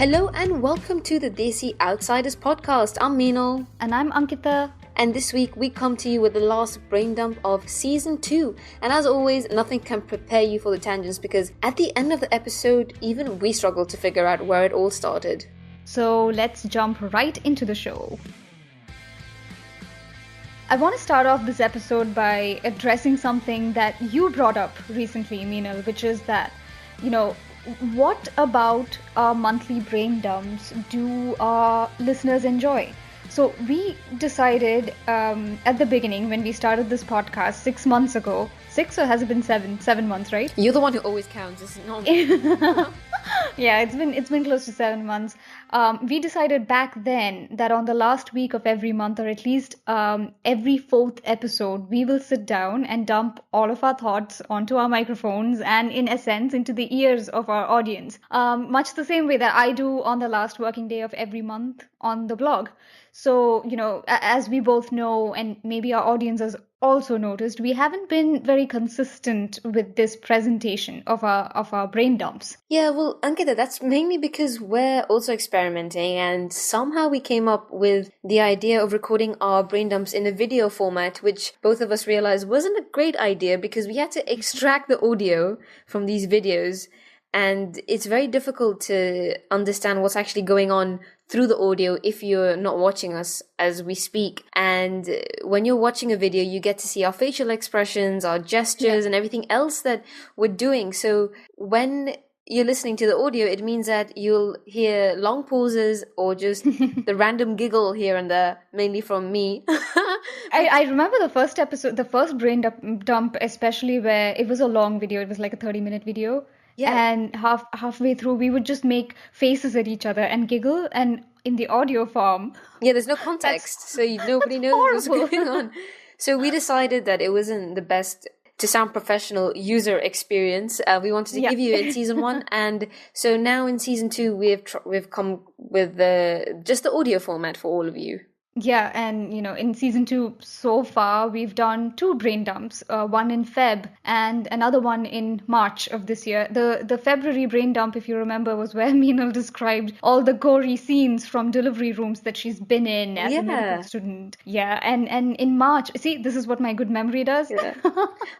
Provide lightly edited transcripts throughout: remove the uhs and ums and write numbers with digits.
Hello and welcome to the Desi Outsiders podcast. I'm Meenal. And I'm Ankita. And this week we come to you with the last brain dump of season 2. And as always, nothing can prepare you for the tangents because at the end of the episode, even we struggled to figure out where it all started. So let's jump right into the show. I want to start off this episode by addressing something that you brought up recently, Meenal, which is that, what about our monthly brain dumps do our listeners enjoy? So we decided at the beginning when we started this podcast 6 months ago. 6 or has it been 7? 7 months, right? You're the one who always counts. It's not. Yeah, it's been close to 7 months. We decided back then that on the last week of every month, or at least every 4th episode, we will sit down and dump all of our thoughts onto our microphones and, in a sense, into the ears of our audience. Much the same way that I do on the last working day of every month on the blog. So, as we both know, and maybe our audience has also noticed, we haven't been very consistent with this presentation of our brain dumps. Yeah, well, Ankita, that's mainly because we're also experimenting and somehow we came up with the idea of recording our brain dumps in a video format, which both of us realized wasn't a great idea because we had to extract the audio from these videos. And it's very difficult to understand what's actually going on through the audio if you're not watching us as we speak. And when you're watching a video, you get to see our facial expressions, our gestures, and everything else that we're doing. So when you're listening to the audio, it means that you'll hear long pauses or just the random giggle here and there, mainly from me. I remember the first episode, the first brain dump, especially where it was a long video. It was like a 30-minute video. Yeah. And halfway through, we would just make faces at each other and giggle, and in the audio form. Yeah, there's no context, so nobody knows what's going on. So we decided that it wasn't the best to sound professional user experience. We wanted to give you in season 1, and so now in season 2, we've come with just the audio format for all of you. Yeah, and in season 2 so far we've done 2 brain dumps, one in Feb and another one in March of this year. The February brain dump, if you remember, was where Meenal described all the gory scenes from delivery rooms that she's been in as a medical student. Yeah, and in March, see, this is what my good memory does. Yeah.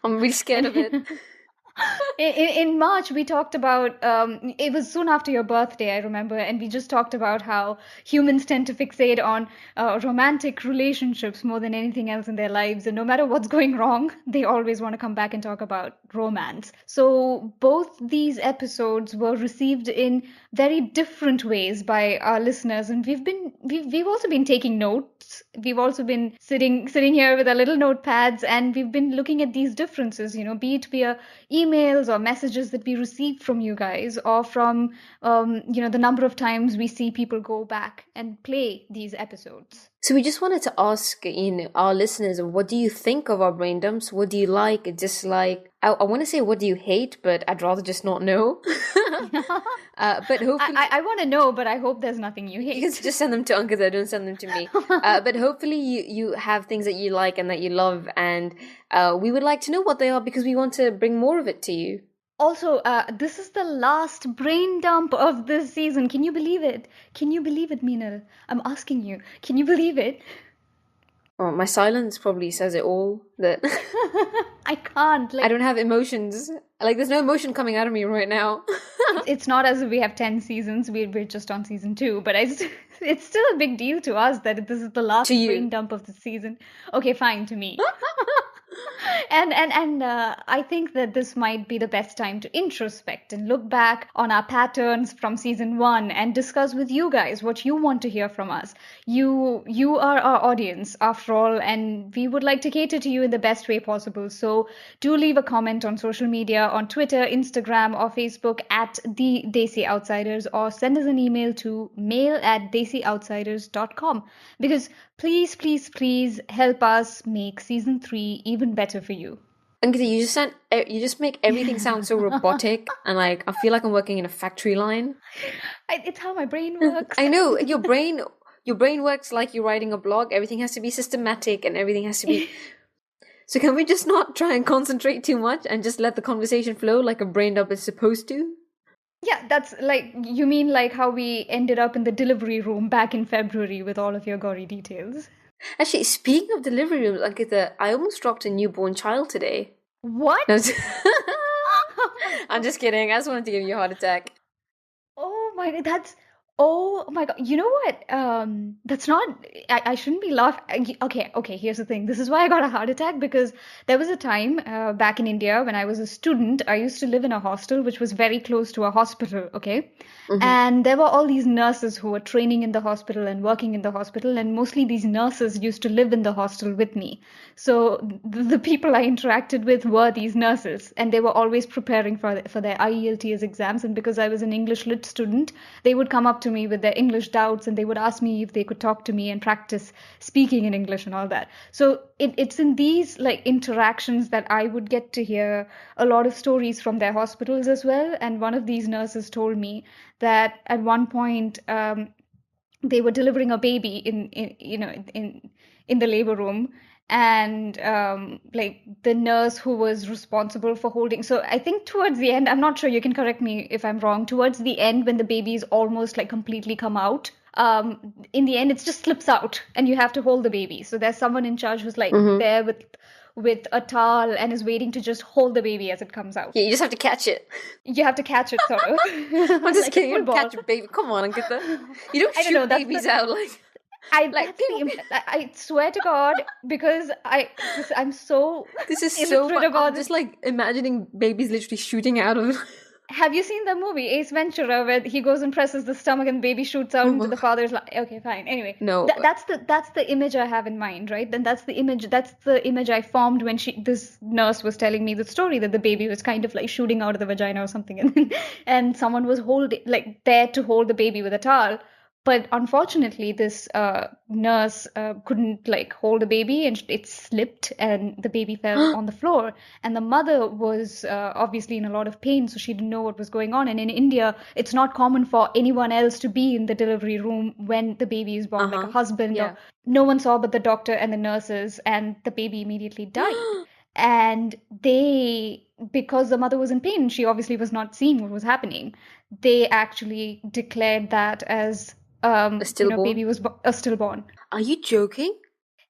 I'm really scared of it. In March, we talked about, it was soon after your birthday, I remember, and we just talked about how humans tend to fixate on romantic relationships more than anything else in their lives. And no matter what's going wrong, they always want to come back and talk about romance. So both these episodes were received in very different ways by our listeners. And we've also been taking notes. We've also been sitting here with our little notepads, and we've been looking at these differences, be it via emails or messages that we receive from you guys, or from the number of times we see people go back and play these episodes. So we just wanted to ask our listeners, what do you think of our brain dumps? What do you like, dislike? I want to say what do you hate, but I'd rather just not know. But hopefully I want to know, but I hope there's nothing you hate. You can just send them to Ankita, don't send them to me. But hopefully you have things that you like and that you love, and we would like to know what they are because we want to bring more of it to you. Also, this is the last brain dump of this season. Can you believe it? Can you believe it, Meenal? I'm asking you. Can you believe it? Oh, my silence probably says it all. That I can't. I don't have emotions. There's no emotion coming out of me right now. It's not as if we have 10 seasons. We're just on season 2. But it's still a big deal to us that this is the last brain dump of the season. Okay, fine, to me. And I think that this might be the best time to introspect and look back on our patterns from season 1 and discuss with you guys what you want to hear from us. You are our audience, after all, and we would like to cater to you in the best way possible. So do leave a comment on social media, on Twitter, Instagram, or Facebook at The Desi Outsiders, or send us an email to mail@desioutsiders.com, because please, please, please help us make season 3 even better for you. Ankita, you just make everything sound so robotic, and I feel like I'm working in a factory line. It's how my brain works. I know, your brain works like you're writing a blog. Everything has to be systematic and everything has to be... So can we just not try and concentrate too much and just let the conversation flow like a brain dump is supposed to? Yeah, that's like, you mean like how we ended up in the delivery room back in February with all of your gory details? Actually, speaking of delivery rooms, Ankita, I almost dropped a newborn child today. No, What? Oh my I'm God. just kidding. I just wanted to give you a heart attack. Oh my God, that's oh my God. You know what? That's not. I shouldn't be laughing. Okay, okay. Here's the thing. This is why I got a heart attack because there was a time back in India when I was a student. I used to live in a hostel which was very close to a hospital. Okay, Hmm. and there were all these nurses who were training in the hospital and working in the hospital, and mostly these nurses used to live in the hostel with me. So the people I interacted with were these nurses, and they were always preparing for their IELTS exams. And because I was an English lit student, they would come up to me with their English doubts, and they would ask me if they could talk to me and practice speaking in English and all that. So it's in these like interactions that I would get to hear a lot of stories from their hospitals as well. And one of these nurses told me that at one point they were delivering a baby in in the labor room, and like the nurse who was responsible for holding, so I think towards the end, I'm not sure, you can correct me if I'm wrong, towards the end when the baby is almost like completely come out, in the end it just slips out and you have to hold the baby. So there's someone in charge who's like Hmm. there with a towel and is waiting to just hold the baby as it comes out. Yeah, you just have to catch it. You have to catch it sort of I'm just like a kidding. You don't football. catch a baby. Come on, Ankita. You don't I don't know. shoot That's the babies out like I like that's pew, the pew. I swear to God, because I'm so This is so illiterate fun. I'm about this. just like imagining babies literally shooting out of. Have you seen the movie Ace Ventura where he goes and presses the stomach and the baby shoots out Oh into my the god. father's life? Okay, fine. Anyway, No. that's the image I have in mind, right? Then that's the image I formed when this nurse was telling me the story that the baby was kind of like shooting out of the vagina or something, and someone was holding like there to hold the baby with a towel. But unfortunately, this nurse couldn't like hold the baby, and it slipped, and the baby fell on the floor. And the mother was obviously in a lot of pain, so she didn't know what was going on. And in India, it's not common for anyone else to be in the delivery room when the baby is born, like a Uh-huh. husband, or Yeah. no one saw but the doctor and the nurses, and the baby immediately died. And they, because the mother was in pain, she obviously was not seeing what was happening. They actually declared that as A stillborn? baby was a stillborn. Are you joking?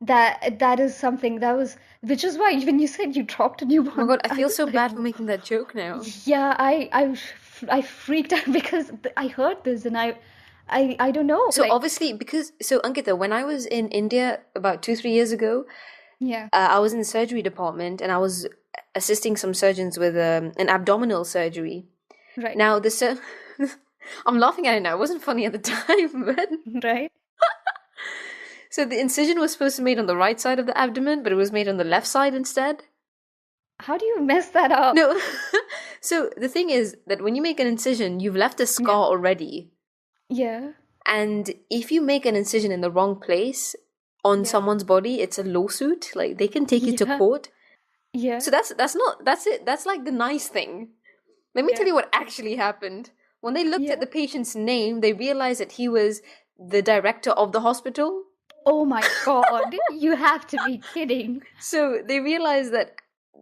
That is something that was, which is why when you said you dropped a Oh my newborn, god, I I feel was so like, bad for making that joke now. yeah, I freaked out because I heard this, and I don't know, So like, obviously, so Ankita, when I was in India about 2, 3 years ago, yeah, I was in the surgery department and I was assisting some surgeons with an abdominal surgery. right, Now, I'm laughing at it now. It wasn't funny at the time, but right. so the incision was supposed to be made on the right side of the abdomen, but it was made on the left side instead. How do you mess that up? No. So the thing is that when you make an incision, you've left a Yeah, scar already. yeah, And if you make an incision in the wrong place on yeah, someone's body, it's a lawsuit. Like they can take you to yeah, court. yeah, So that's not that's it. That's like the nice thing. Let me tell yeah, you what actually happened. When they looked at yeah. the patient's name, they realized that he was the director of the hospital. Oh my God, you have to be kidding. So they realized that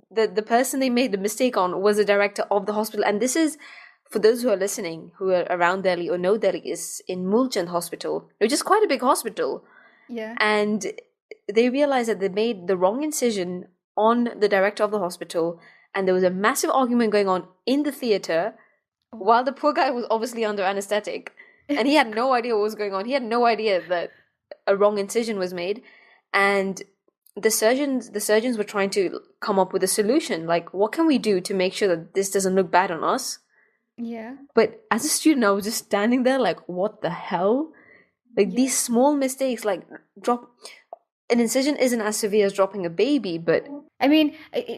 the person they made the mistake on was the director of the hospital. And this is, for those who are listening, who are around Delhi or know Delhi, is in Mulchand Hospital, which is quite a big hospital. Yeah. And they realized that they made the wrong incision on the director of the hospital. And there was a massive argument going on in the theater Oh. while the poor guy was obviously under anesthetic. And he had no idea what was going on. He had no idea that a wrong incision was made. And the surgeons were trying to come up with a solution, like what can we do to make sure that this doesn't look bad on us. Yeah, But as a student, I was just standing there like, what the hell? Like yeah. these small mistakes, like drop an incision isn't as severe as dropping a baby, but I mean,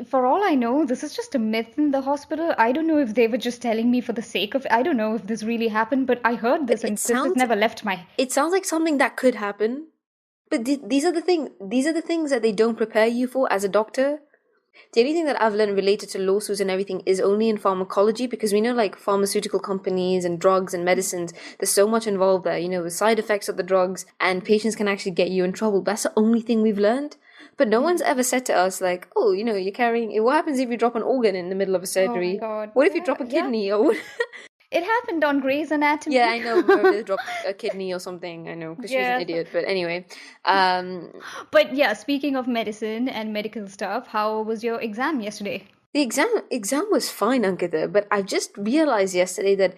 for all I know, this is just a myth in the hospital. I don't know if they were just telling me for the sake of, I don't know if this really happened, but I heard this it and this has sounds never left my. it sounds like something that could happen. But these are the things that they don't prepare you for as a doctor. The only thing that I've learned related to lawsuits and everything is only in pharmacology, because we know like pharmaceutical companies and drugs and medicines, there's so much involved there, with side effects of the drugs, and patients can actually get you in trouble. That's the only thing we've learned. But no one's Yeah. ever said to us like, oh, you're carrying, what happens if you drop an organ in the middle of a Oh my surgery? God. What if you Yeah, drop a yeah. kidney or what? It happened on Grey's Anatomy. Yeah, I know. Where they dropped a kidney or something. I know, because she's an Yes. idiot. But anyway, But yeah, speaking of medicine and medical stuff, how was your exam yesterday? the exam was fine, Ankita. But I just realized yesterday that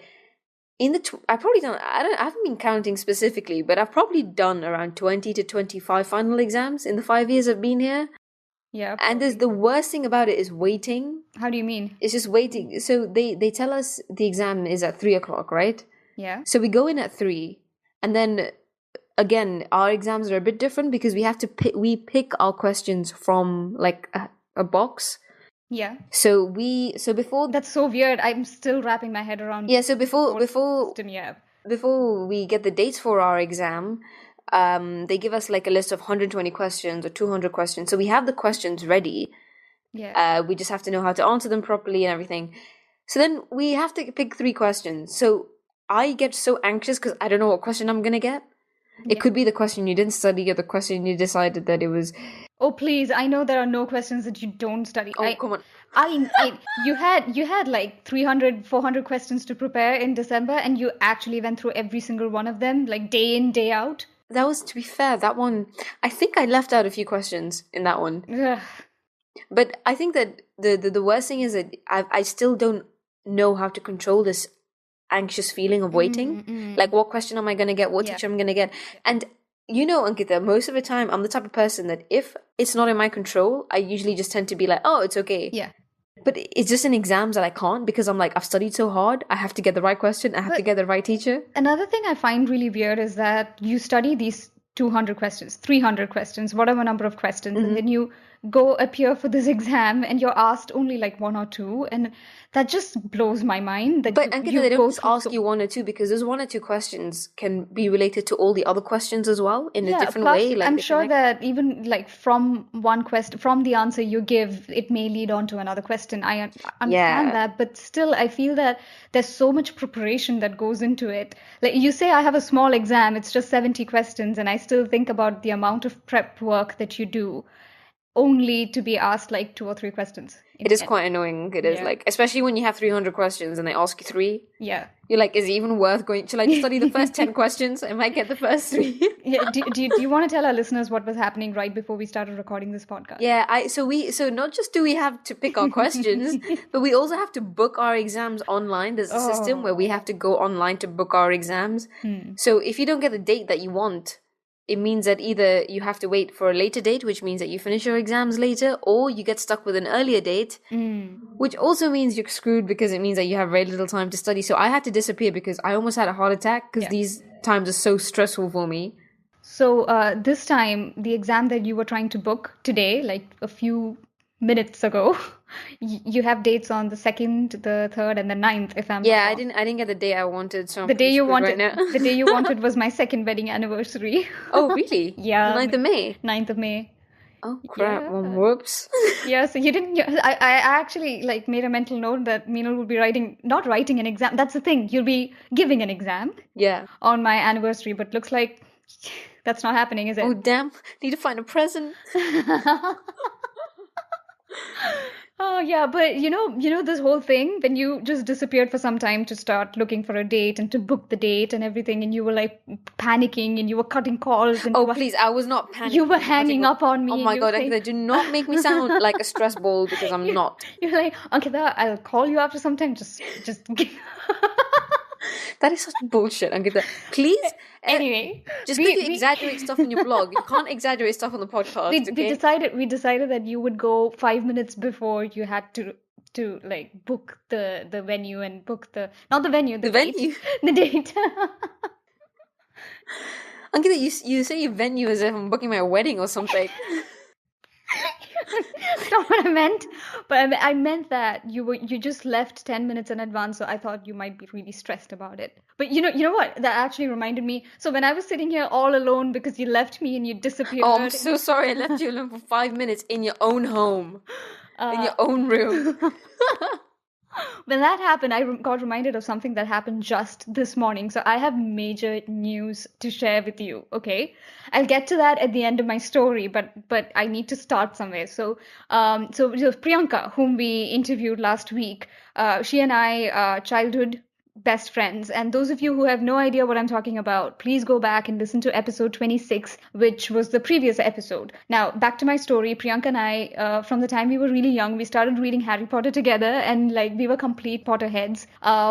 I probably done. I haven't been counting specifically, but I've probably done around 20 to 25 final exams in the 5 years I've been here. Yeah. And there's the worst thing about it is waiting. How do you mean? It's just waiting. So they tell us the exam is at 3 o'clock, right? Yeah. So we go in at 3, and then again, our exams are a bit different because we pick our questions from like a box. Yeah. So before That's so weird. I'm still wrapping my head around. yeah, so before system you have. before we get the dates for our exam, they give us like a list of 120 questions or 200 questions. So we have the questions ready. Yeah. We just have to know how to answer them properly and everything. So then we have to pick 3 questions. So I get so anxious because I don't know what question I'm gonna get. It could be the question you didn't study or the question you decided that it was. Oh please! I know there are no questions that you don't study. Oh, come on. You had like 300, 400 questions to prepare in December, and you actually went through every single one of them, like day in, day out. That was, to be fair, that one. I think I left out a few questions in that one. Ugh. But I think that the worst thing is that I still don't know how to control this anxious feeling of waiting. Like, what question am I going to get? What teacher am I going to get? And you know, Ankita, most of the time, I'm the type of person that if it's not in my control, I usually just tend to be like, oh, it's okay. Yeah. But it's just in exams that I can't because I'm like, I've studied so hard. I have to get the right question. I have to get the right teacher. Another thing I find really weird is that you study these 200 questions, 300 questions, whatever number of questions, and then you go appear for this exam and you're asked only like one or two, and that just blows my mind. That But you Ankita, they go don't just through ask you one or two because those one or two questions can be related to all the other questions as well in a different plus, way. Like I'm they sure connect. that even like from one question, from the answer you give, it may lead on to another question. I understand Yeah. that, but still, I feel that there's so much preparation that goes into it. Like you say, I have a small exam, it's just 70 questions, and I still think about the amount of prep work that you do only to be asked like 2 or 3 questions. It is quite annoying. It is like, especially when you have 300 questions and they ask you 3. Yeah. You're like, is it even worth going? Shall I just study the first 10 questions? I might get the first 3. Yeah. Do you want to tell our listeners what was happening right before we started recording this podcast? Yeah, so not just do we have to pick our questions, but we also have to book our exams online. There's a system where we have to go online to book our exams. So if you don't get the date that you want, it means that either you have to wait for a later date, which means that you finish your exams later, or you get stuck with an earlier date, which also means you're screwed because it means that you have very little time to study. So I had to disappear because I almost had a heart attack because these times are so stressful for me. So this time, the exam that you were trying to book today, like a few minutes ago, you have dates on the 2nd, the 3rd, and the 9th. If I'm not wrong. I didn't get the day I wanted, so I'm the day you wanted, right now. the day you wanted was my second wedding anniversary. Oh, really? Yeah. The 9th of May? 9th of May. Oh, crap. Yeah. Well, whoops. Yeah, so you didn't. I actually like made a mental note that Meenal will be not writing an exam. That's the thing. You'll be giving an exam. Yeah. On my anniversary, but looks like that's not happening, is it? Oh, damn. Need to find a present. Oh yeah, but you know this whole thing when you just disappeared for some time to start looking for a date and to book the date and everything, and you were like panicking and you were cutting calls and please, I was not panicking. You were hanging up on me. Oh my god, Ankita, do not make me sound like a stress ball because I'm not. You're like, Ankita, I'll call you after some time. Just That is such bullshit, Ankita. Please. Anyway, just because you exaggerate stuff in your blog, you can't exaggerate stuff on the podcast. We decided that you would go 5 minutes before you had to like book the venue and book the venue, the date. Ankita, you say venue as if I'm booking my wedding or something. That's not what I meant, but I meant that you just left 10 minutes in advance, so I thought you might be really stressed about it. But you know what? That actually reminded me. So when I was sitting here all alone because you left me and you disappeared. Oh, I'm so sorry. I left you alone for 5 minutes in your own home, in your own room. When that happened, I got reminded of something that happened just this morning. So I have major news to share with you. Okay, I'll get to that at the end of my story, but I need to start somewhere. So Priyanka, whom we interviewed last week, she and I are childhood best friends. And those of you who have no idea what I'm talking about, please go back and listen to episode 26, which was the previous episode. Now, back to my story. Priyanka and I, from the time we were really young, we started reading Harry Potter together, and like we were complete Potterheads.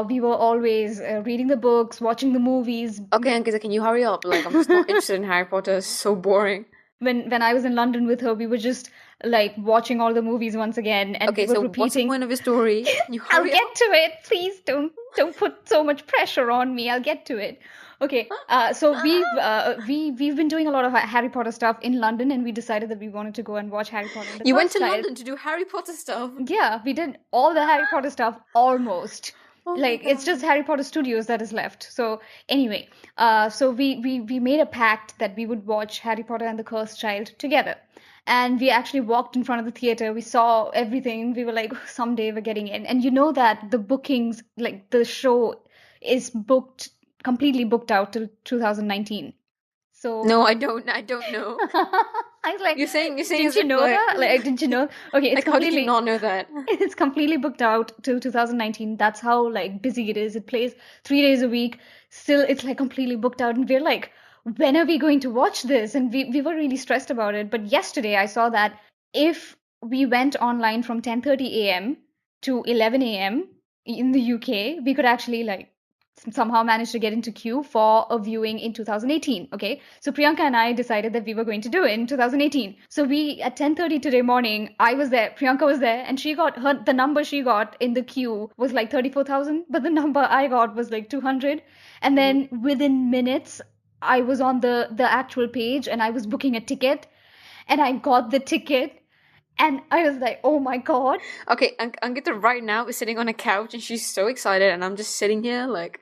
We were always reading the books, watching the movies. Okay, Ankita, can you hurry up? Like, I'm just not interested in Harry Potter. It's so boring. When I was in London with her, we were just like watching all the movies once again, and Okay, we were so repeating. what's the point of your story? Can you I'll hurry get up? to it. Please don't put so much pressure on me. I'll get to it. Okay. So we've been doing a lot of Harry Potter stuff in London, and we decided that we wanted to go and watch Harry Potter. You went to London to do Harry Potter stuff. Yeah, we did all the Harry Potter stuff almost. Oh my Like it's God. just Harry Potter Studios that is left. So anyway, so we made a pact that we would watch Harry Potter and the Cursed Child together. And we actually walked in front of the theater. We saw everything. We were like, "Oh, someday we're getting in." And you know that the bookings, like the show, is completely booked out till 2019. So No, I don't know. I was like, You're saying didn't as you if, know like, that? Like, didn't you know? Okay, it's like, how did you completely not know that? it's completely booked out till 2019. That's how like busy it is. It plays 3 days a week. Still, it's like completely booked out, and we're like, when are we going to watch this? And we were really stressed about it. But yesterday I saw that if we went online from 10:30 a.m. to 11 a.m. in the UK, we could actually like somehow manage to get into queue for a viewing in 2018. Okay, so Priyanka and I decided that we were going to do it in 2018. So we at 10:30 today morning, I was there, Priyanka was there, and she got the number she got in the queue was like 34,000, but the number I got was like 200. And then within minutes, I was on the actual page and I was booking a ticket, and I got the ticket. And I was like, oh my God. Okay, Ankita right now is sitting on a couch and she's so excited, and I'm just sitting here like,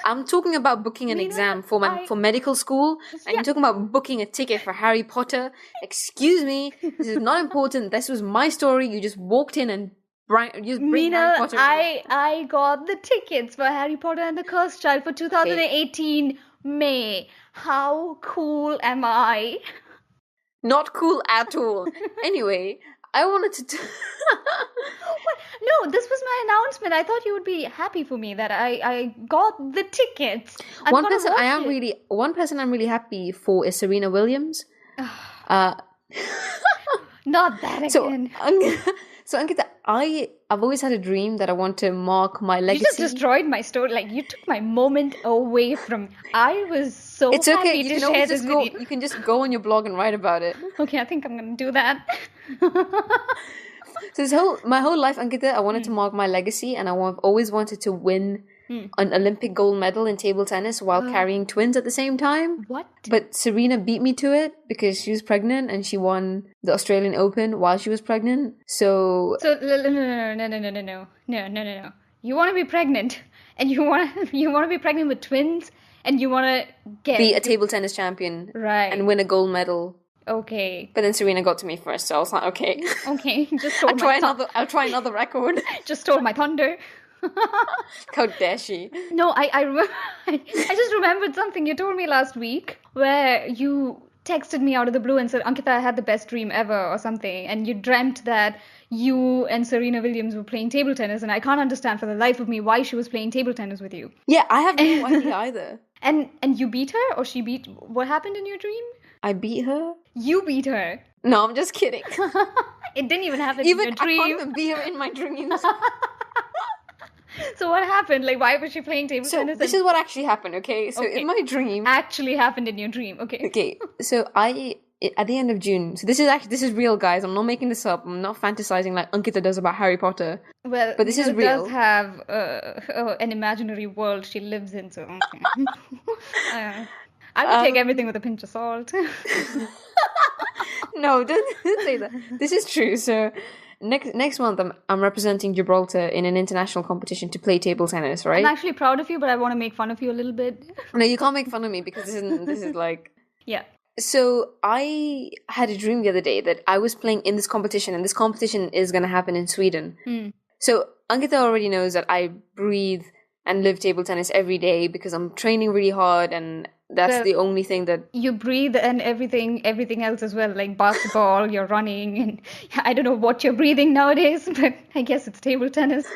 I'm talking about booking an Meena, exam for medical school, and Yeah. you're talking about booking a ticket for Harry Potter. Excuse me, this is not important. This was my story. You just walked in and bring Harry Meena, Potter. I got the tickets for Harry Potter and the Cursed Child for 2018 May. How cool am I? Not cool at all. Anyway, I wanted to. No, this was my announcement. I thought you would be happy for me that I got the tickets. One person I'm really happy for is Serena Williams. Not that again. So Ankita, I've always had a dream that I want to mark my legacy. You just destroyed my story. Like you took my moment away from. I was so It's okay. happy You to can share always this just go. with you. You can just go on your blog and write about it. Okay, I think I'm gonna do that. So my whole life, Ankita, I wanted to mark my legacy, and always wanted to win an Olympic gold medal in table tennis while carrying twins at the same time. What? But Serena beat me to it because she was pregnant and she won the Australian Open while she was pregnant. So No. You want to be pregnant, and you want to be pregnant with twins, and you want to get be a table tennis champion, right and win a gold medal. Okay. But then Serena got to me first, so I was like, okay. Okay, just stole I'll try another record. Just stole my thunder. How dare she? No, I just remembered something you told me last week where you texted me out of the blue and said, Ankita, I had the best dream ever or something, and you dreamt that you and Serena Williams were playing table tennis, and I can't understand for the life of me why she was playing table tennis with you. Yeah, I have no idea either. And you beat her, or she beat... What happened in your dream? I beat her? You beat her. No, I'm just kidding. It didn't even happen in your I dream. can't even beat her in my dreams. So what happened? Like, why was she playing table So tennis? this is what actually happened, okay? So Okay. in my dream... Actually happened in your dream. Okay. Okay, so at the end of June, so this is real, guys. I'm not making this up. I'm not fantasizing like Ankita does about Harry Potter. Well, But this is Neil real. does have an imaginary world she lives in, so okay. I would take everything with a pinch of salt. No, don't say that. This is true. So next month, I'm representing Gibraltar in an international competition to play table tennis, right? I'm actually proud of you, but I want to make fun of you a little bit. No, you can't make fun of me because this is like... Yeah. So I had a dream the other day that I was playing in this competition, and this competition is going to happen in Sweden. So Ankita already knows that I breathe and live table tennis every day because I'm training really hard, and that's Well, the only thing that... You breathe and everything else as well, like basketball, you're running, and I don't know what you're breathing nowadays, but I guess it's table tennis.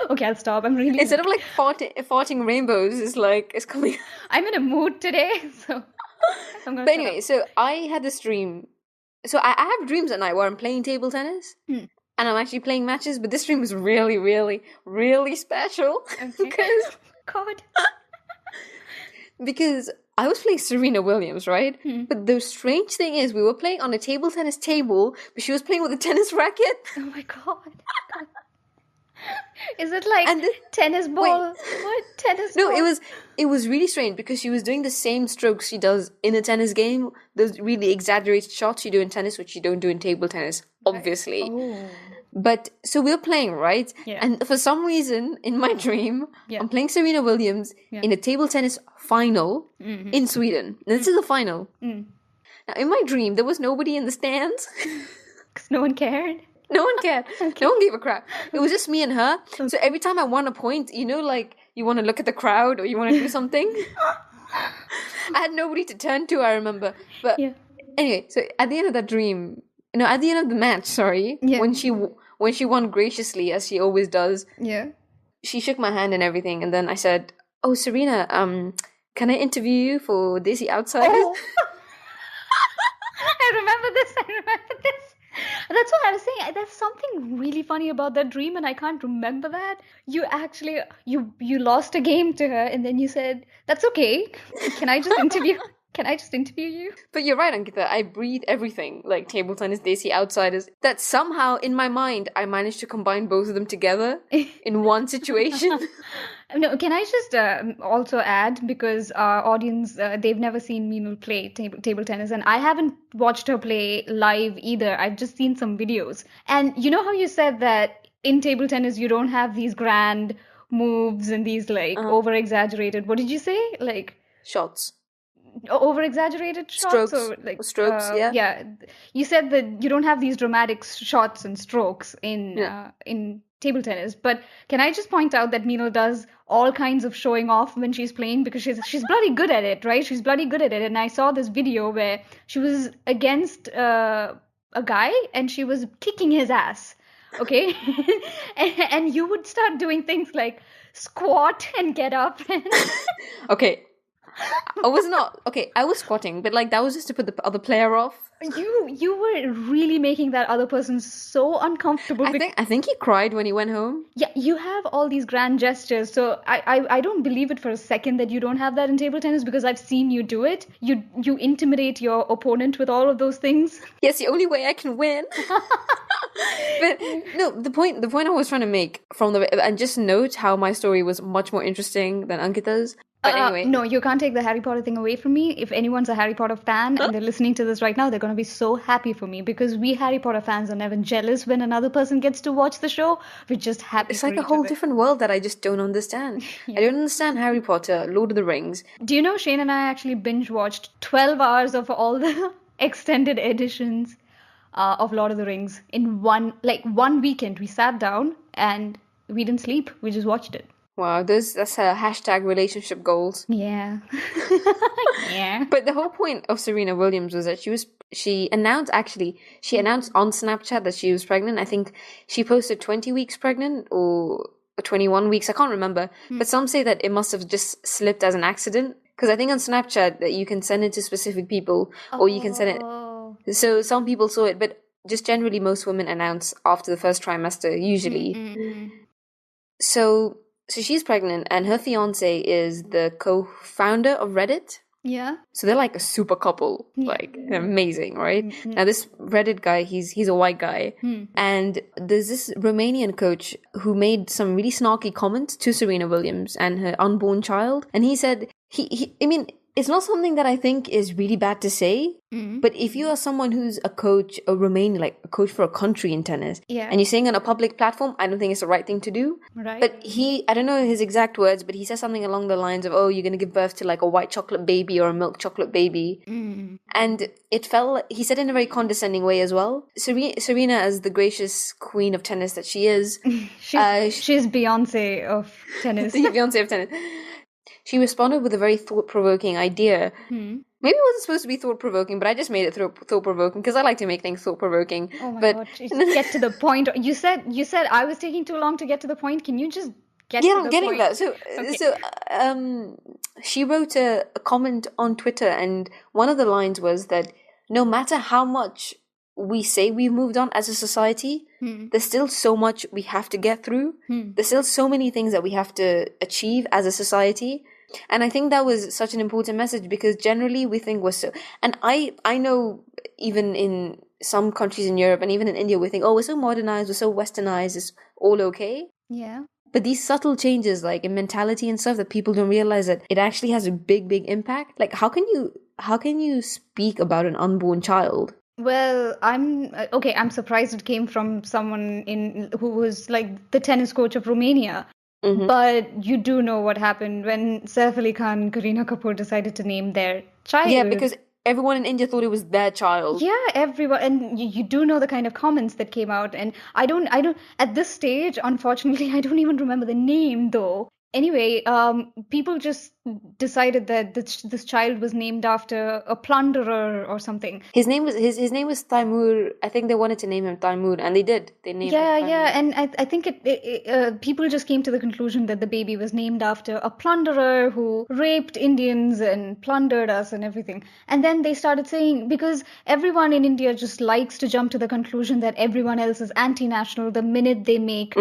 Okay, I'll stop. I'm really. Instead of like farting rainbows, it's coming. I'm in a mood today, so I'm gonna. But shut anyway, up. so I had this dream. So I have dreams at night where I'm playing table tennis. And I'm actually playing matches, but this dream was really, really, really special. Okay. God. Because I was playing Serena Williams, right? But the strange thing is, we were playing on a table tennis table, but she was playing with a tennis racket. Oh my God. Is it like And tennis ball? What tennis No, ball? it was really strange because she was doing the same strokes she does in a tennis game. Those really exaggerated shots you do in tennis, which you don't do in table tennis, obviously. Oh. But so we're playing, right? Yeah. And for some reason, in my dream, Yeah. I'm playing Serena Williams in a table tennis final in Sweden. And this is the final. Now, in my dream, there was nobody in the stands. Because no one cared. No one cared. No one gave a crap. It was just me and her. So every time I won a point, like you want to look at the crowd or you want to do something. I had nobody to turn to, I remember. But anyway, so at the end of that dream, at the end of the match, sorry, when she won graciously, as she always does, she shook my hand and everything, and then I said, "Oh, Serena, can I interview you for Desi Outsiders?" Oh. I remember this. That's what I was saying. There's something really funny about that dream, and I can't remember that. You actually you lost a game to her, and then you said, "That's okay. Can I just interview? Can I just interview you?" But you're right, Ankita. I breathe everything, like table tennis, Desi Outsiders. That somehow, in my mind, I managed to combine both of them together in one situation. No, can I just also add, because our audience, they've never seen Meenul play table tennis, and I haven't watched her play live either. I've just seen some videos. And you know how you said that in table tennis you don't have these grand moves and these like over-exaggerated, what did you say? Like Shots. Over-exaggerated shots? Strokes. Or like Strokes, yeah. Yeah. You said that you don't have these dramatic shots and strokes in table tennis, but can I just point out that Meenal does all kinds of showing off when she's playing, because she's bloody good at it, right? She's bloody good at it. And I saw this video where she was against a guy and she was kicking his ass, okay? and you would start doing things like squat and get up. Okay. I was squatting, but like that was just to put the other player off. You were really making that other person so uncomfortable. I think he cried when he went home. Yeah, you have all these grand gestures, so I don't believe it for a second that you don't have that in table tennis, because I've seen you do it. You intimidate your opponent with all of those things. Yes, the only way I can win. But no, the point I was trying to make and just note how my story was much more interesting than Ankita's. But anyway. No, you can't take the Harry Potter thing away from me. If anyone's a Harry Potter fan and they're listening to this right now, they're going to be so happy for me, because we Harry Potter fans are never jealous when another person gets to watch the show. We're just happy. It's like a whole different world that I just don't understand. I don't understand Harry Potter, Lord of the Rings. Do you know Shane and I actually binge watched 12 hours of all the extended editions of Lord of the Rings in one weekend. We sat down and we didn't sleep. We just watched it. Wow, that's a hashtag relationship goals. Yeah. Yeah. But the whole point of Serena Williams was that she announced on Snapchat that she was pregnant. I think she posted 20 weeks pregnant or 21 weeks. I can't remember. But some say that it must have just slipped as an accident. Because I think on Snapchat that you can send it to specific people or you can send it. So some people saw it, but just generally most women announce after the first trimester, usually. So she's pregnant, and her fiance is the co-founder of Reddit. Yeah. So they're like a super couple, like amazing, right? Now this Reddit guy, he's a white guy, and there's this Romanian coach who made some really snarky comments to Serena Williams and her unborn child, and he said I mean, it's not something that I think is really bad to say, but if you are someone who's a coach, like a coach for a country in tennis, and you're saying on a public platform, I don't think it's the right thing to do. Right. But I don't know his exact words, but he says something along the lines of, oh, you're going to give birth to like a white chocolate baby or a milk chocolate baby. And he said in a very condescending way as well. Serena, as the gracious queen of tennis that she is. She's Beyonce of tennis. The Beyonce of tennis. she responded with a very thought-provoking idea. Hmm. Maybe it wasn't supposed to be thought-provoking, but I just made it thought-provoking because I like to make things thought-provoking. Oh my But God, just get to the point. You said I was taking too long to get to the point. Can you just get yeah, to I'm the getting point? that. So, Okay. she wrote a comment on Twitter, and one of the lines was that no matter how much we say we've moved on as a society, there's still so much we have to get through. There's still so many things that we have to achieve as a society. And I think that was such an important message because generally we think we're so, and I know even in some countries in Europe and even in India, we think, oh, we're so modernized, we're so westernized, it's all okay. Yeah. But these subtle changes, like in mentality and stuff, that people don't realize that it actually has a big impact. Like, how can you speak about an unborn child? Well, I'm okay. I'm surprised it came from someone in who was like the tennis coach of Romania. Mm-hmm. But you do know what happened when Saif Ali Khan and Kareena Kapoor decided to name their Yeah, child. because everyone in India thought it was their child. Yeah, everyone, and you do know the kind of comments that came out, and I don't, at this stage, unfortunately, I don't even remember the name though. Anyway, people just decided that this child was named after a plunderer or something. His name was Taimur. I think they wanted to name him Taimur, and they did. They named him Yeah, Taimur. and I think people just came to the conclusion that the baby was named after a plunderer who raped Indians and plundered us and everything. And then they started saying, because everyone in India just likes to jump to the conclusion that everyone else is anti-national the minute they make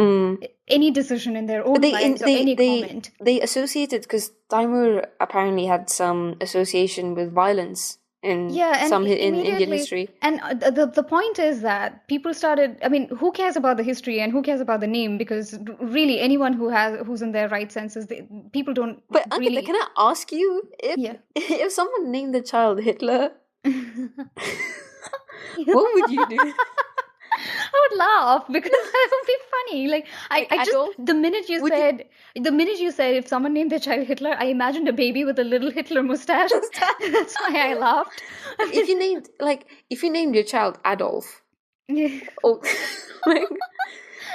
any decision in their own But lives or any comment. they associated because Taimur apparently had some association with violence in Yeah, and some in Indian immediately, history. and the point is that people started. I mean, who cares about the history and who cares about the name? Because really, anyone who's in their right senses, people don't But Ankita, really. can I ask you if Yeah. if someone named the child Hitler, I what would you do? would laugh because that would be funny. Like Like I just Adolf? Would you the minute you said if someone named their child Hitler, I imagined a baby with a little Hitler mustache. That's why I laughed. if you named your child Adolf, Yeah. oh, like,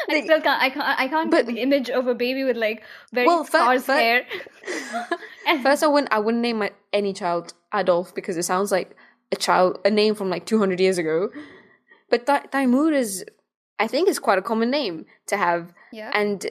I still can't. I can't but get the image of a baby with like very well, sparse hair. And first I wouldn't name any child Adolf because it sounds like a name from like 200 years ago. But Taimur I think, is quite a common name to have, yeah. and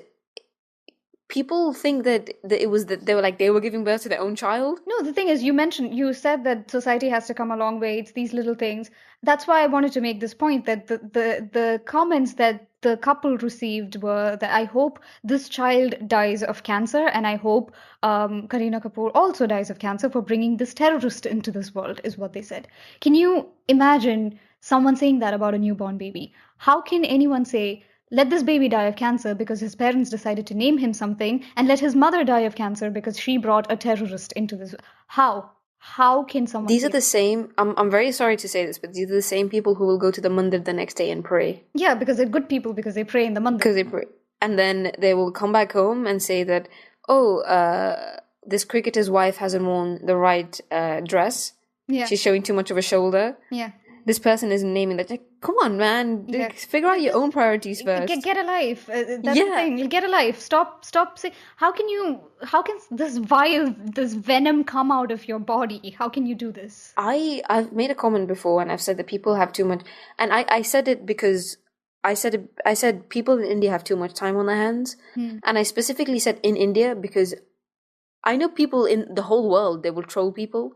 people think that it was that they were giving birth to their own child. No, the thing is, you said that society has to come a long way. It's these little things. That's why I wanted to make this point that the comments that the couple received were that I hope this child dies of cancer, and I hope Kareena Kapoor also dies of cancer for bringing this terrorist into this world, is what they said. Can you imagine someone saying that about a newborn baby? How can anyone say, let this baby die of cancer because his parents decided to name him something, and let his mother die of cancer because she brought a terrorist into this? How? How can someone These are say the that? same. I'm very sorry to say this, but these are the same people who will go to the mandir the next day and pray Yeah, because they're good people because they pray in the mandir. because they pray, and then they will come back home and say that, oh, this cricketer's wife hasn't worn the right dress. Yeah. She's showing too much of a shoulder. Yeah. This person isn't naming that. Like, come on, man. Yeah. Figure out your own priorities first. Get a life. That's the Yeah. thing. Get a life. Stop saying. How can this venom come out of your body? How can you do this? I've made a comment before, and I've said that people have too much, and I said it because I said people in India have too much time on their hands, and I specifically said in India because I know people in the whole world, they will troll people.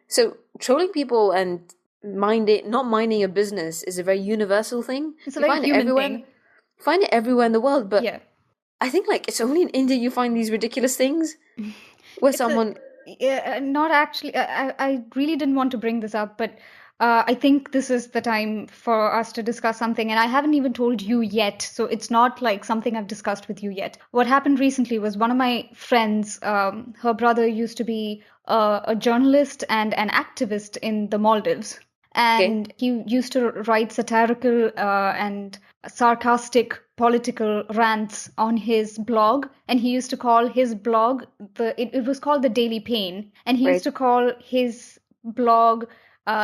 So trolling people and not minding your business is a very universal thing. It's a You very find it human everywhere. thing. Find it everywhere in the world, but Yeah. I think like it's only in India you find these ridiculous things where someone. Not actually. I really didn't want to bring this up, but I think this is the time for us to discuss something, and I haven't even told you yet, so it's not like something I've discussed with you yet. What happened recently was one of my friends, her brother used to be a journalist and an activist in the Maldives. And he used to write satirical and sarcastic political rants on his blog, and he used to call his blog it was called the Daily Pain, and he used to call his blog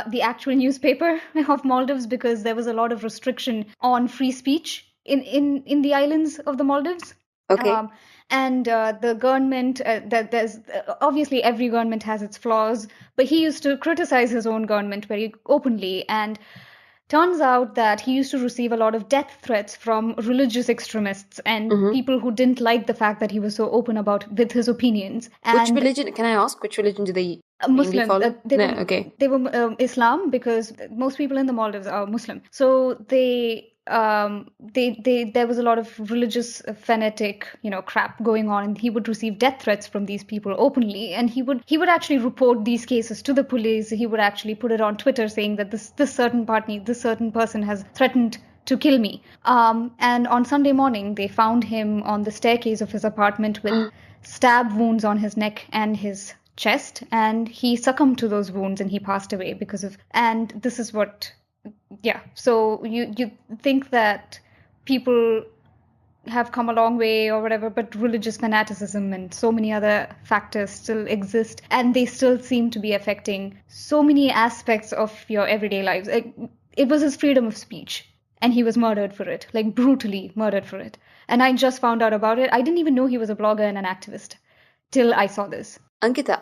the actual newspaper of Maldives because there was a lot of restriction on free speech in the islands of the Maldives. Okay. And the government, that there's obviously every government has its flaws, but he used to criticize his own government very openly. And turns out that he used to receive a lot of death threats from religious extremists and people who didn't like the fact that he was so open about with his opinions. Which And religion, can I ask, which religion do they mainly Muslim. follow? They No, were okay. they were Islam, because most people in the Maldives are Muslim. So they there was a lot of religious fanatic, crap going on, and he would receive death threats from these people openly, and he would actually report these cases to the police. He would actually put it on Twitter saying that this certain party, this certain person has threatened to kill me. And on Sunday morning, they found him on the staircase of his apartment with stab wounds on his neck and his chest, and he succumbed to those wounds and he passed away because of. And this is what, yeah. So you think that people have come a long way or whatever, but religious fanaticism and so many other factors still exist, and they still seem to be affecting so many aspects of your everyday lives. It was his freedom of speech, and he was murdered for it, like brutally murdered for it. And I just found out about it. I didn't even know he was a blogger and an activist till I saw this. Ankita,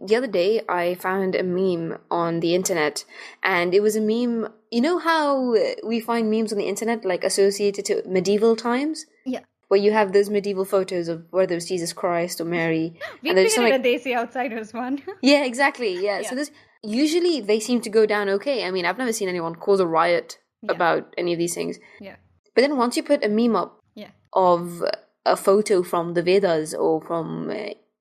the other day I found a meme on the internet, and it was a meme. You know how we find memes on the internet like associated to medieval times? Yeah. Where you have those medieval photos of whether it was Jesus Christ or Mary. We and there's created a Desi Outsiders one. Yeah, exactly. Yeah. Yeah. So this usually they seem to go down okay. I mean, I've never seen anyone cause a riot about any of these things. Yeah. But then once you put a meme up Yeah. of a photo from the Vedas or from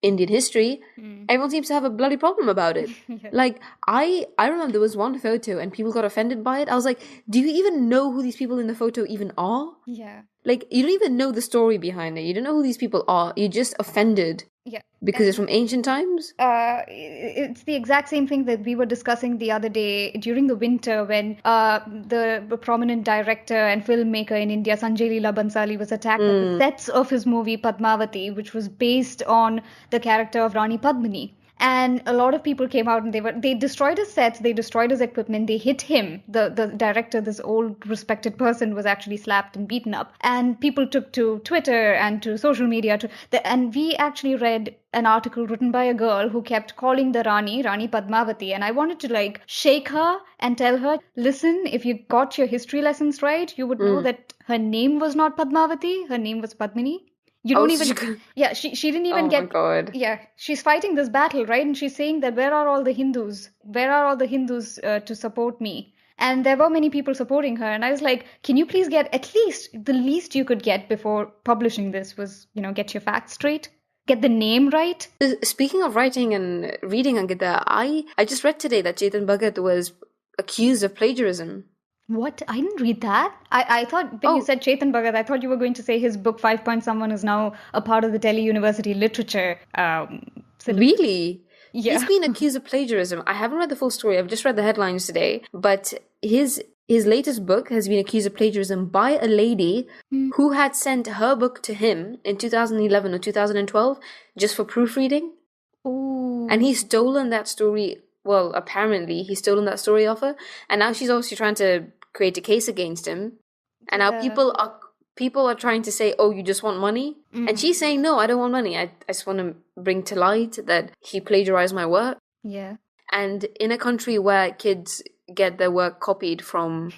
Indian history, everyone seems to have a bloody problem about it. Yeah. Like, I remember there was one photo and people got offended by it. I was like, do you even know who these people in the photo even are? Yeah. Like, you don't even know the story behind it. You don't know who these people are. You're just offended Yeah. because it's from ancient times. It's the exact same thing that we were discussing the other day during the winter when the prominent director and filmmaker in India, Sanjay Leela Bansali, was attacked at the sets of his movie Padmavati, which was based on the character of Rani Padmini. And a lot of people came out and they destroyed his sets, they destroyed his equipment, they hit him. The director, this old respected person, was actually slapped and beaten up. And people took to Twitter and to social media and we actually read an article written by a girl who kept calling the Rani Padmavati. And I wanted to like shake her and tell her, listen, if you got your history lessons right, you would know that her name was not Padmavati, her name was Padmini. You don't even. Yeah, she didn't even get. Oh my God. Yeah, she's fighting this battle, right? And she's saying that where are all the Hindus? Where are all the Hindus to support me? And there were many people supporting her. And I was like, can you please get at least the least you could get before publishing this was, get your facts straight, get the name right. Speaking of writing and reading, Ankita, I just read today that Chetan Bhagat was accused of plagiarism. What? I didn't read that. I thought when you said Chetan Bhagat, I thought you were going to say his book 5 Point Someone is now a part of the Delhi University literature. Really? Yeah. He's been accused of plagiarism. I haven't read the full story. I've just read the headlines today. But his latest book has been accused of plagiarism by a lady who had sent her book to him in 2011 or 2012 just for proofreading. Ooh. And he's stolen that story. Well, apparently he's stolen that story off her, and now she's obviously trying to create a case against him. And now people are trying to say, "Oh, you just want money," and she's saying, "No, I don't want money. I just want to bring to light that he plagiarized my work." Yeah. And in a country where kids get their work copied from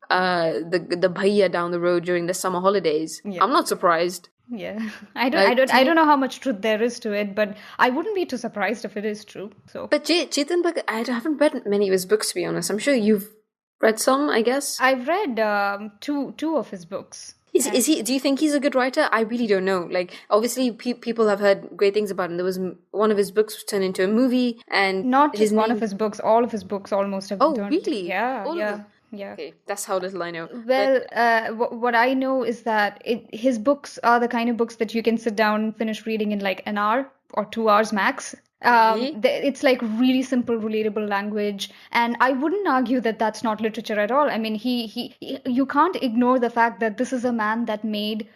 the bhaiya down the road during the summer holidays, I'm not surprised. Yeah, I don't know how much truth there is to it, but I wouldn't be too surprised if it is true. So, but Chetan Bhagat, I haven't read many of his books, to be honest. I'm sure you've read some, I guess. I've read two of his books. Is he? Do you think he's a good writer? I really don't know. Like, obviously, people have heard great things about him. There was one of his books was turned into a movie, and not just one of his books. All of his books almost have been turned. Oh, really? Yeah. Yeah. Okay, that's how little I know. Well, what I know is that his books are the kind of books that you can sit down and finish reading in like an hour or 2 hours max. It's like really simple, relatable language, and I wouldn't argue that that's not literature at all. I mean, you can't ignore the fact that this is a man that made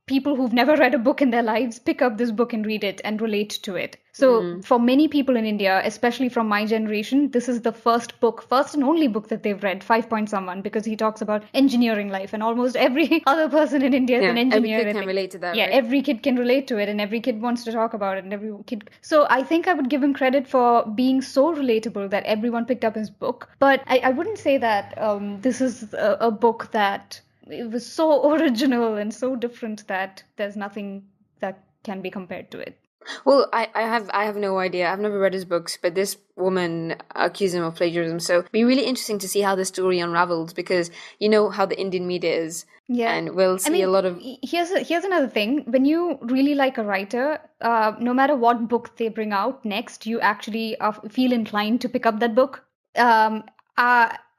people who've never read a book in their lives pick up this book and read it and relate to it. So for many people in India, especially from my generation, this is the first and only book that they've read, 5 Point Someone, because he talks about engineering life, and almost every other person in India is an engineer. Every kid can relate to that. Yeah, right? every kid can relate to it, and every kid wants to talk about it, and every kid. So I think I would give him credit for being so relatable that everyone picked up his book. But I wouldn't say that this is a book that it was so original and so different that there's nothing that can be compared to it. Well, I have no idea. I've never read his books, but this woman accused him of plagiarism. So it'd be really interesting to see how the story unravels, because you know how the Indian media is. Yeah. And we'll see a lot of... Here's another thing. When you really like a writer, no matter what book they bring out next, you actually feel inclined to pick up that book.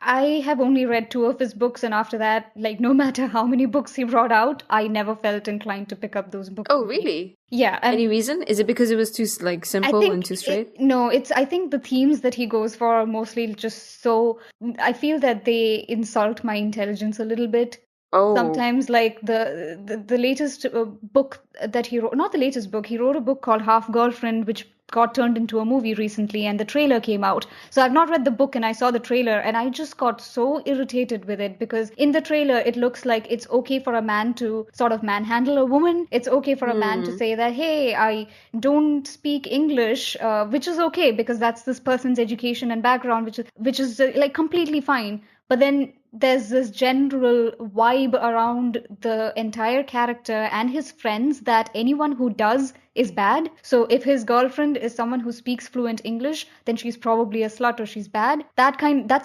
I have only read 2 of his books, and after that, like, no matter how many books he brought out, I never felt inclined to pick up those books. Oh, really? Yeah. Any reason? Is it because it was too simple and too straight? I think the themes that he goes for are mostly just so... I feel that they insult my intelligence a little bit. Oh. Sometimes, like the latest book that he wrote, not the latest book, he wrote a book called Half Girlfriend, which got turned into a movie recently, and the trailer came out. So I've not read the book, and I saw the trailer, and I just got so irritated with it, because in the trailer it looks like it's okay for a man to sort of manhandle a woman. It's okay for a man to say that, hey, I don't speak English, which is okay because that's this person's education and background, which is like completely fine. But then there's this general vibe around the entire character and his friends that anyone who does is bad. So if his girlfriend is someone who speaks fluent English, then she's probably a slut or she's bad.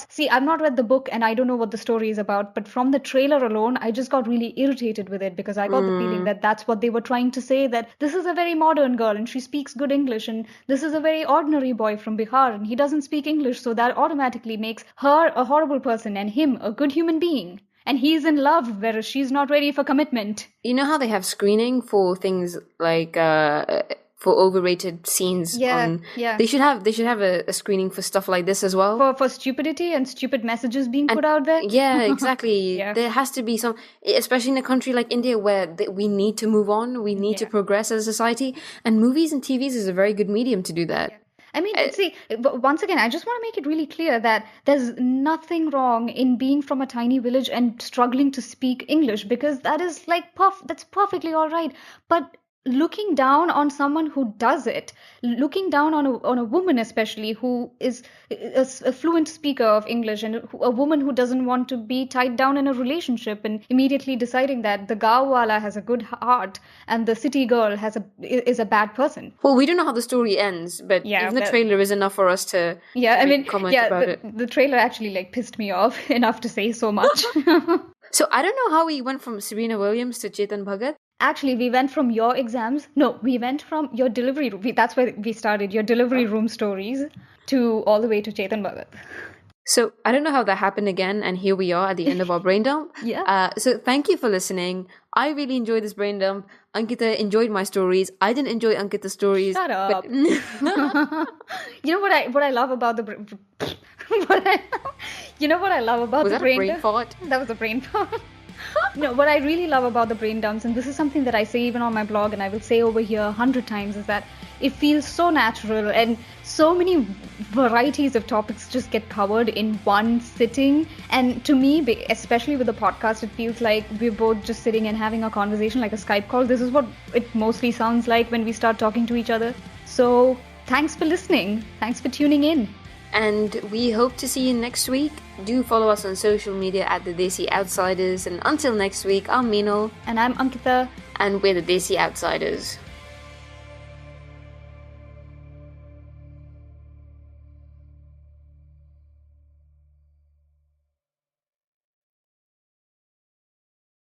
See, I've not read the book and I don't know what the story is about, but from the trailer alone, I just got really irritated with it, because I got the feeling that that's what they were trying to say, that this is a very modern girl and she speaks good English, and this is a very ordinary boy from Bihar and he doesn't speak English, so that automatically makes her a horrible person and him a good human being. And he's in love, whereas she's not ready for commitment. You know how they have screening for things like for overrated scenes? Yeah. They should have a screening for stuff like this as well. For stupidity and stupid messages being put out there? Yeah, exactly. Yeah. There has to be some, especially in a country like India where we need to move on, we need to progress as a society, and movies and TVs is a very good medium to do that. Yeah. I mean, see, once again, I just want to make it really clear that there's nothing wrong in being from a tiny village and struggling to speak English, because that is like that's perfectly all right. But looking down on someone who does it, looking down on a woman especially who is a fluent speaker of English, and a woman who doesn't want to be tied down in a relationship, and immediately deciding that the gaon wala has a good heart and the city girl is a bad person. Well, we don't know how the story ends, but even the trailer is enough for us to comment about it. The trailer actually like pissed me off enough to say so much. So I don't know how we went from Serena Williams to Chetan Bhagat. Actually, we went from your exams. No, we went from your delivery room. That's where we started, your delivery room stories, to all the way to Chetan Bhagat. So I don't know how that happened again, and here we are at the end of our brain dump. Yeah. So thank you for listening. I really enjoyed this brain dump. Ankita enjoyed my stories. I didn't enjoy Ankita's stories. Shut up. You know what I love about the you know what I love about the brain dump? Was that a brain fart? That was a brain fart. No, what I really love about the brain dumps, and this is something that I say even on my blog and I will say over here 100 times, is that it feels so natural, and so many varieties of topics just get covered in one sitting. And to me, especially with the podcast, it feels like we're both just sitting and having a conversation like a Skype call. This is what it mostly sounds like when we start talking to each other. So thanks for listening. Thanks for tuning in. And we hope to see you next week. Do follow us on social media at the Desi Outsiders. And until next week, I'm Meenal. And I'm Ankita. And we're the Desi Outsiders.